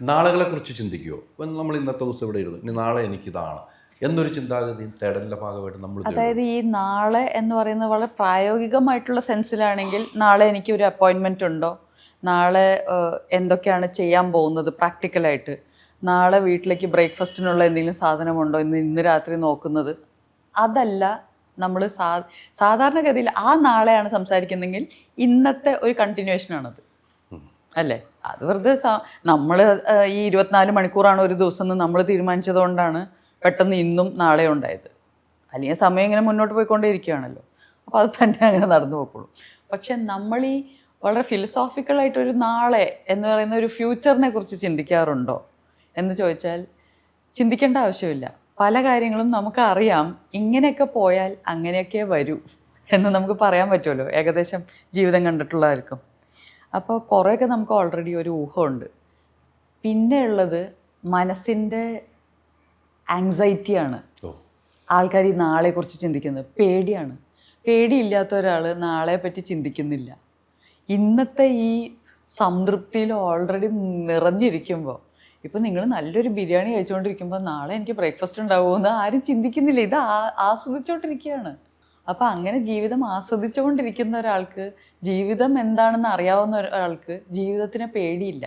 നാളുകളെക്കുറിച്ച് ചിന്തിക്കുമോ? ഇപ്പം നമ്മൾ ഇന്നത്തെ ദിവസം ഇവിടെ ഇരുന്നു, ഇനി നാളെ എനിക്കിതാണ് എന്നൊരു ചിന്താഗതിയും തേടലിൻ്റെ ഭാഗമായിട്ട് നമ്മൾ അതായത് ഈ നാളെ എന്ന് പറയുന്നത് വളരെ പ്രായോഗികമായിട്ടുള്ള സെൻസിലാണെങ്കിൽ നാളെ എനിക്ക് ഒരു അപ്പോയിൻമെൻ്റ് ഉണ്ടോ, നാളെ എന്തൊക്കെയാണ് ചെയ്യാൻ പോകുന്നത് പ്രാക്ടിക്കലായിട്ട്, നാളെ വീട്ടിലേക്ക് ബ്രേക്ക്ഫാസ്റ്റിനുള്ള എന്തെങ്കിലും സാധനമുണ്ടോ എന്ന് ഇന്ന് രാത്രി നോക്കുന്നത്, അതല്ല നമ്മൾ സാധാരണഗതിയിൽ ആ നാളെയാണ് സംസാരിക്കുന്നതെങ്കിൽ ഇന്നത്തെ ഒരു കണ്ടിന്യൂഷനാണത് അല്ലേ. അത് വെറുതെ നമ്മൾ ഈ 24 മണിക്കൂറാണ് ഒരു ദിവസം എന്ന് നമ്മൾ തീരുമാനിച്ചതുകൊണ്ടാണ് പെട്ടെന്ന് ഇന്നും നാളെ ഉണ്ടായത്. അല്ലെങ്കിൽ സമയം ഇങ്ങനെ മുന്നോട്ട് പോയിക്കൊണ്ടേയിരിക്കുകയാണല്ലോ, അപ്പോൾ അത് തന്നെ അങ്ങനെ നടന്നു പോയിക്കോളും. പക്ഷെ നമ്മൾ ഈ വളരെ ഫിലോസോഫിക്കലായിട്ടൊരു നാളെ എന്ന് പറയുന്ന ഒരു ഫ്യൂച്ചറിനെ കുറിച്ച് ചിന്തിക്കാറുണ്ടോ എന്ന് ചോദിച്ചാൽ ചിന്തിക്കേണ്ട ആവശ്യമില്ല. പല കാര്യങ്ങളും നമുക്കറിയാം, ഇങ്ങനെയൊക്കെ പോയാൽ അങ്ങനെയൊക്കെ വരൂ എന്ന് നമുക്ക് പറയാൻ പറ്റുമല്ലോ, ഏകദേശം ജീവിതം കണ്ടിട്ടുള്ളവർക്കും. അപ്പോൾ കുറേയൊക്കെ നമുക്ക് ഓൾറെഡി ഒരു ഊഹമുണ്ട്. പിന്നെ ഉള്ളത് മനസ്സിൻ്റെ ആങ്സൈറ്റിയാണ്. ആൾക്കാർ ഈ നാളെക്കുറിച്ച് ചിന്തിക്കുന്നത് പേടിയാണ്. പേടിയില്ലാത്ത ഒരാൾ നാളെ പറ്റി ചിന്തിക്കുന്നില്ല. ഇന്നത്തെ ഈ സംതൃപ്തിയിൽ ഓൾറെഡി നിറഞ്ഞിരിക്കുമ്പോൾ, ഇപ്പം നിങ്ങൾ നല്ലൊരു ബിരിയാണി കഴിച്ചുകൊണ്ടിരിക്കുമ്പോൾ നാളെ എനിക്ക് ബ്രേക്ക്ഫാസ്റ്റ് ഉണ്ടാവുമെന്ന് ആരും ചിന്തിക്കുന്നില്ല. ഇത് ആസ്വദിച്ചുകൊണ്ടിരിക്കുകയാണ്. അപ്പം അങ്ങനെ ജീവിതം ആസ്വദിച്ചുകൊണ്ടിരിക്കുന്ന ഒരാൾക്ക്, ജീവിതം എന്താണെന്ന് അറിയാവുന്ന ഒരാൾക്ക് ജീവിതത്തിനെ പേടിയില്ല.